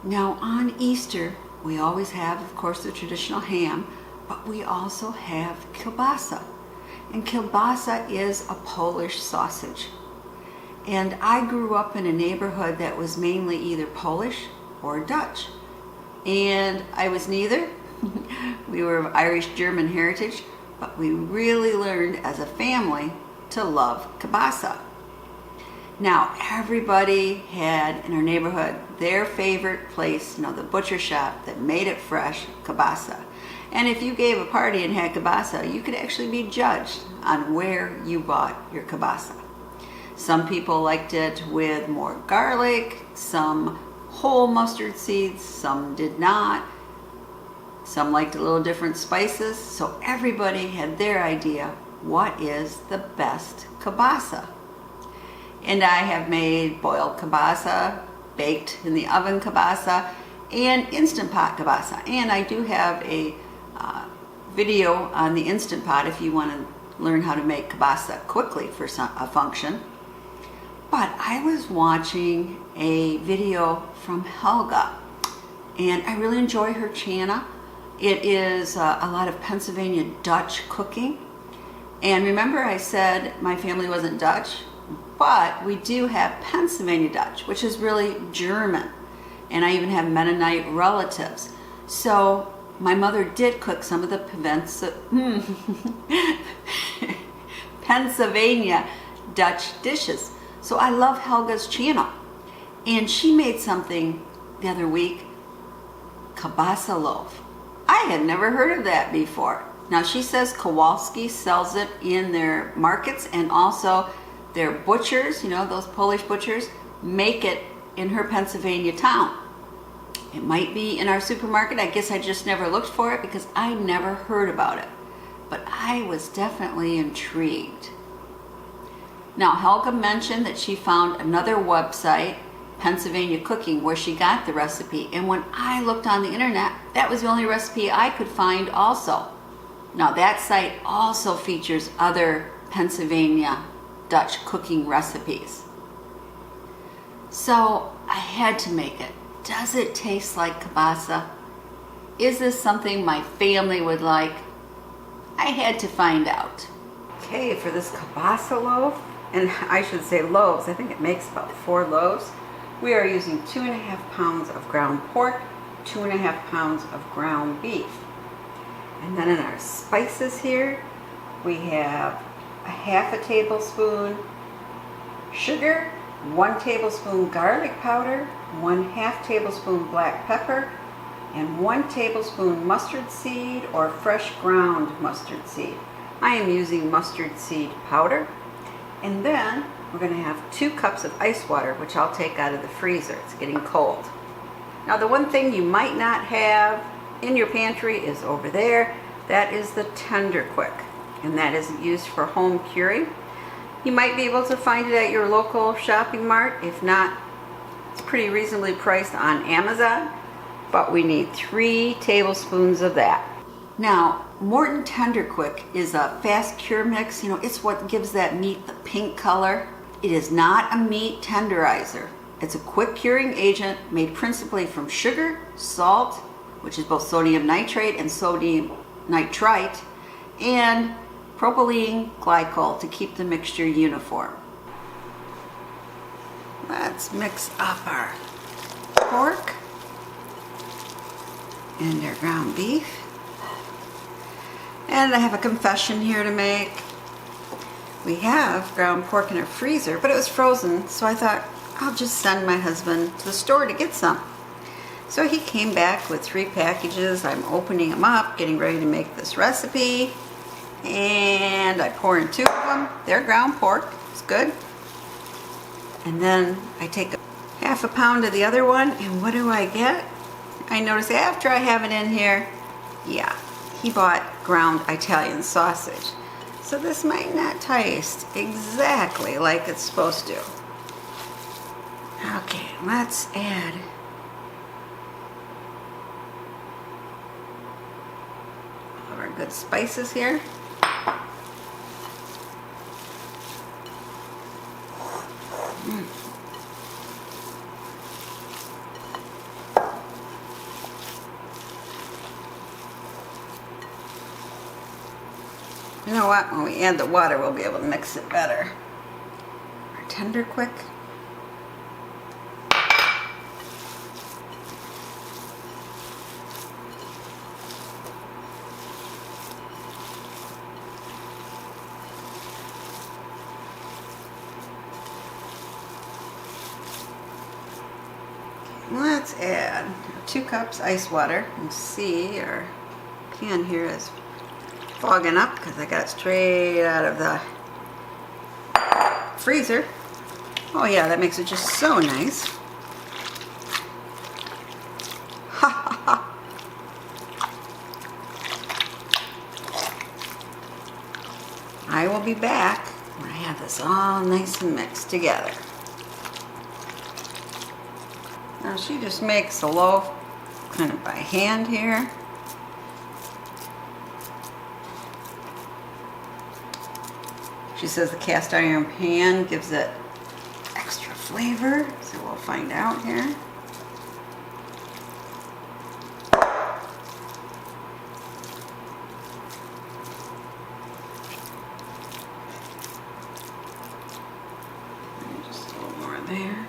Now on Easter, we always have, of course, the traditional ham, but we also have kielbasa. And kielbasa is a Polish sausage. And I grew up in a neighborhood that was mainly either Polish or Dutch. And I was neither. We were of Irish-German heritage, but we really learned as a family to love kielbasa. Now, everybody had in our neighborhood their favorite place, the butcher shop that made it fresh, kielbasa. And if you gave a party and had kielbasa, you could actually be judged on where you bought your kielbasa. Some people liked it with more garlic, some whole mustard seeds, some did not. Some liked a little different spices, so everybody had their idea what is the best kielbasa. And I have made boiled kielbasa, baked in the oven kielbasa, and Instant Pot kielbasa. And I do have a video on the Instant Pot if you want to learn how to make kielbasa quickly for a function. But I was watching a video from Helga, and I really enjoy her channel. It is a lot of Pennsylvania Dutch cooking. And remember I said my family wasn't Dutch, but we do have Pennsylvania Dutch, which is really German. And I even have Mennonite relatives. So my mother did cook some of the Pennsylvania Dutch dishes. So I love Helga's channel. And she made something the other week, Kiebasa Loaf. I had never heard of that before. Now she says Kowalski sells it in their markets, and also their butchers, those Polish butchers, make it in her Pennsylvania town. It might be in our supermarket. I guess I just never looked for it because I never heard about it. But I was definitely intrigued. Now Helga mentioned that she found another website, Pennsylvania Cooking, where she got the recipe. And when I looked on the internet, that was the only recipe I could find also. Now that site also features other Pennsylvania Dutch cooking recipes. So I had to make it. Does it taste like kielbasa? Is this something my family would like? I had to find out. Okay, for this kiebasa loaf, and I should say loaves, I think it makes about 4 loaves. We are using 2.5 pounds of ground pork, 2.5 pounds of ground beef. And then in our spices here, we have a 1/2 tablespoon sugar, 1 tablespoon garlic powder, 1/2 tablespoon black pepper, and 1 tablespoon mustard seed or fresh ground mustard seed. I am using mustard seed powder. And then we're going to have 2 cups of ice water, which I'll take out of the freezer. It's getting cold. Now the one thing you might not have in your pantry is over there. That is the Tenderquick, and that is used for home curing. You might be able to find it at your local shopping mart. If not, it's pretty reasonably priced on Amazon, but we need 3 tablespoons of that. Now, Morton Tenderquick is a fast cure mix. It's what gives that meat the pink color. It is not a meat tenderizer. It's a quick curing agent made principally from sugar, salt, which is both sodium nitrate and sodium nitrite, and propylene glycol to keep the mixture uniform. Let's mix up our pork and our ground beef. And I have a confession here to make. We have ground pork in our freezer, but it was frozen, so I thought I'll just send my husband to the store to get some. So he came back with 3 packages. I'm opening them up, getting ready to make this recipe. And I pour in 2 of them. They're ground pork. It's good. And then I take 1/2 pound of the other one, and what do I get? I notice after I have it in here, yeah, he bought ground Italian sausage. So this might not taste exactly like it's supposed to. Okay, let's add all of our good spices here. You know what? When we add the water, we'll be able to mix it better. Our Tenderquick. Let's add 2 cups ice water. You can see our pan here is fogging up because I got it straight out of the freezer. Oh yeah, that makes it just so nice. Ha ha ha. I will be back when I have this all nice and mixed together. Now she just makes a loaf kind of by hand here. She says the cast iron pan gives it extra flavor, so we'll find out here. Just a little more there.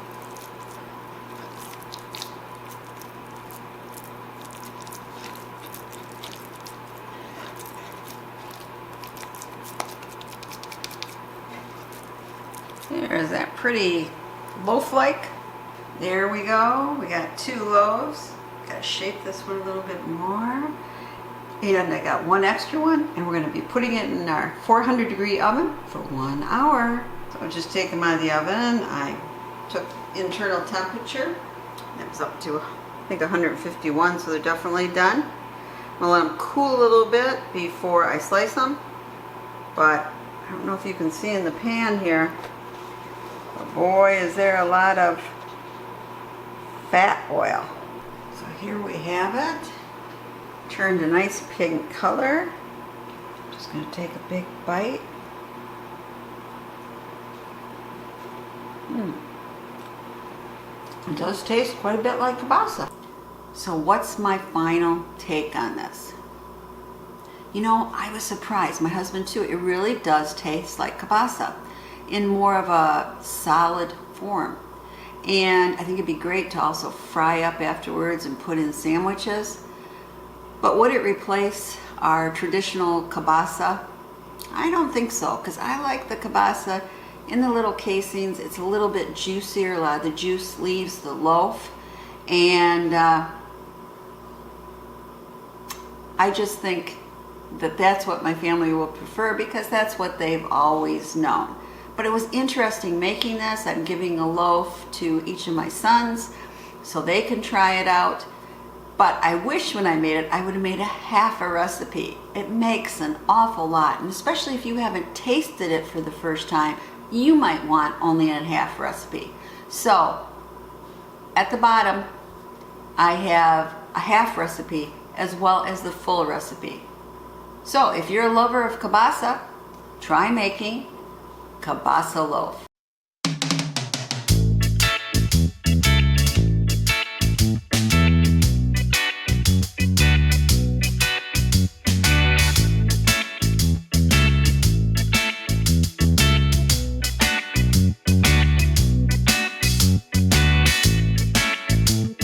There's that pretty loaf-like. There we go. We got 2 loaves. Got to shape this one a little bit more. And I got 1 extra one, and we're going to be putting it in our 400-degree oven for 1 hour. So I'll just take them out of the oven. I took internal temperature. That was up to, I think, 151, so they're definitely done. I'll let them cool a little bit before I slice them. But I don't know if you can see in the pan here. But boy, is there a lot of fat oil. So here we have it. Turned a nice pink color. Just going to take a big bite. It does taste quite a bit like kielbasa. So what's my final take on this? You know, I was surprised. My husband too. It really does taste like kielbasa in more of a solid form. And I think it'd be great to also fry up afterwards and put in sandwiches. But would it replace our traditional kielbasa? I don't think so, because I like the kielbasa in the little casings. It's a little bit juicier. A lot of the juice leaves the loaf. And I just think that that's what my family will prefer, because that's what they've always known. But it was interesting making this. I'm giving a loaf to each of my sons so they can try it out. But I wish when I made it, I would have made a half a recipe. It makes an awful lot. And especially if you haven't tasted it for the first time, you might want only a half recipe. So at the bottom, I have a half recipe as well as the full recipe. So if you're a lover of kielbasa, try making Kiebasa loaf.